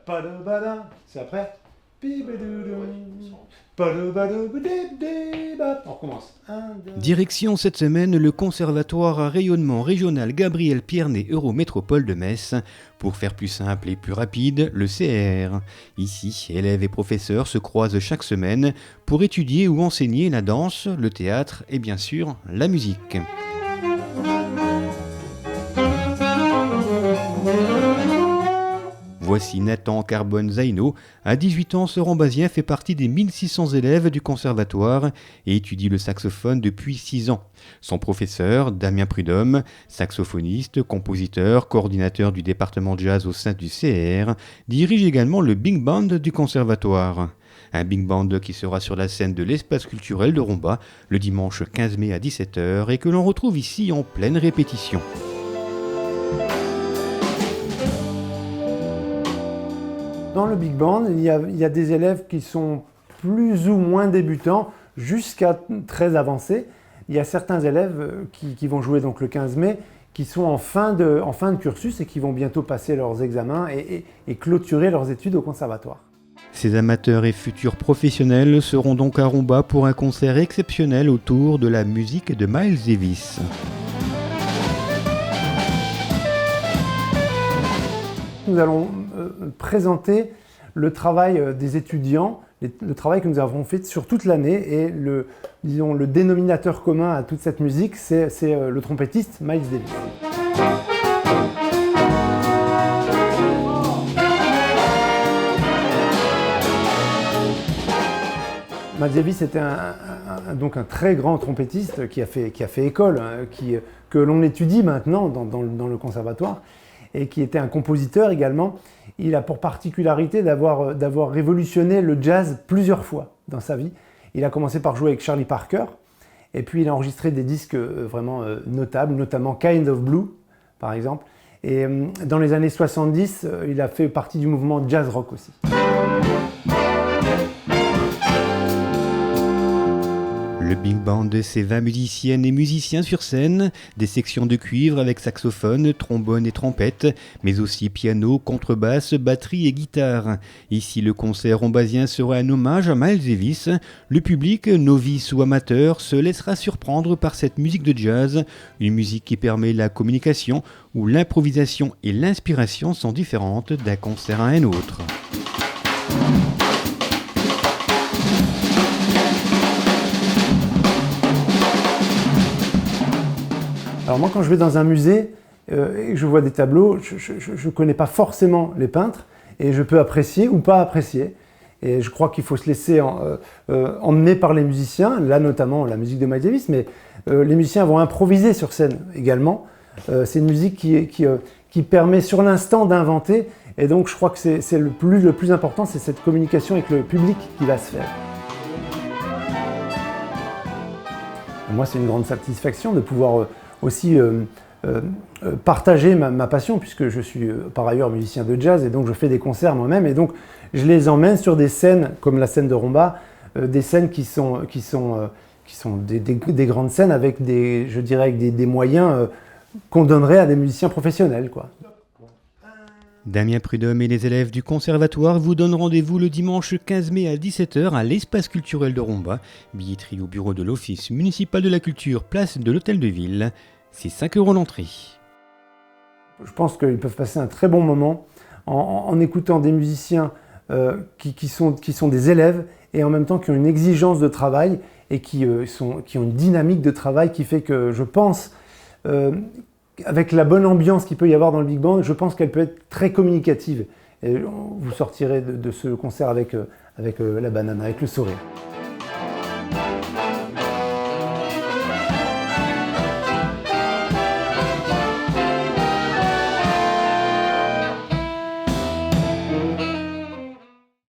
Padabada. C'est après. On recommence. Direction cette semaine le conservatoire à rayonnement régional Gabriel Pierné Eurométropole de Metz. Pour faire plus simple et plus rapide, le CR. Ici, élèves et professeurs se croisent chaque semaine pour étudier ou enseigner la danse, le théâtre et bien sûr la musique. Voici Nathan Carbone-Zaino. À 18 ans, ce rambasien fait partie des 1600 élèves du conservatoire et étudie le saxophone depuis 6 ans. Son professeur, Damien Prudhomme, saxophoniste, compositeur, coordinateur du département jazz au sein du CR, dirige également le Big Band du conservatoire. Un Big Band qui sera sur la scène de l'espace culturel de Romba le dimanche 15 mai à 17h et que l'on retrouve ici en pleine répétition. Dans le Big Band, il y a des élèves qui sont plus ou moins débutants jusqu'à très avancés. Il y a certains élèves qui vont jouer donc le 15 mai, qui sont en fin de cursus et qui vont bientôt passer leurs examens et clôturer leurs études au conservatoire. Ces amateurs et futurs professionnels seront donc à Romba pour un concert exceptionnel autour de la musique de Miles Davis. Nous allons présenter le travail des étudiants, le travail que nous avons fait sur toute l'année et le dénominateur commun à toute cette musique, c'est le trompettiste Miles Davis. Miles Davis était donc un très grand trompettiste qui a fait école, que l'on étudie maintenant dans le conservatoire, et qui était un compositeur également. Il a pour particularité d'avoir révolutionné le jazz plusieurs fois dans sa vie. Il a commencé par jouer avec Charlie Parker, et puis il a enregistré des disques vraiment notables, notamment Kind of Blue, par exemple. Et dans les années 70, il a fait partie du mouvement jazz rock aussi. Le Big Band, c'est 20 musiciennes et musiciens sur scène, des sections de cuivre avec saxophone, trombone et trompette, mais aussi piano, contrebasse, batterie et guitare. Ici, le concert rombasien sera un hommage à Miles Davis. Le public, novice ou amateur, se laissera surprendre par cette musique de jazz, une musique qui permet la communication, où l'improvisation et l'inspiration sont différentes d'un concert à un autre. Alors moi, quand je vais dans un musée et que je vois des tableaux, je ne connais pas forcément les peintres et je peux apprécier ou pas apprécier. Et je crois qu'il faut se laisser emmener par les musiciens, là notamment la musique de Miles Davis, mais les musiciens vont improviser sur scène également. C'est une musique qui permet sur l'instant d'inventer, et donc je crois que c'est le plus important, c'est cette communication avec le public qui va se faire. Moi, c'est une grande satisfaction de pouvoir aussi partager ma passion, puisque je suis par ailleurs musicien de jazz et donc je fais des concerts moi-même, et donc je les emmène sur des scènes comme la scène de Romba, des scènes qui sont des grandes scènes avec des moyens qu'on donnerait à des musiciens professionnels, quoi. Damien Prudhomme et les élèves du conservatoire vous donnent rendez-vous le dimanche 15 mai à 17h à l'espace culturel de Romba. Billetterie au bureau de l'Office municipal de la culture, place de l'Hôtel de Ville. C'est 5 € l'entrée. Je pense qu'ils peuvent passer un très bon moment en écoutant des musiciens qui sont des élèves et en même temps qui ont une exigence de travail et qui ont une dynamique de travail qui fait que je pense, avec la bonne ambiance qu'il peut y avoir dans le Big Band, je pense qu'elle peut être très communicative. Et vous sortirez de ce concert avec la banane, avec le sourire.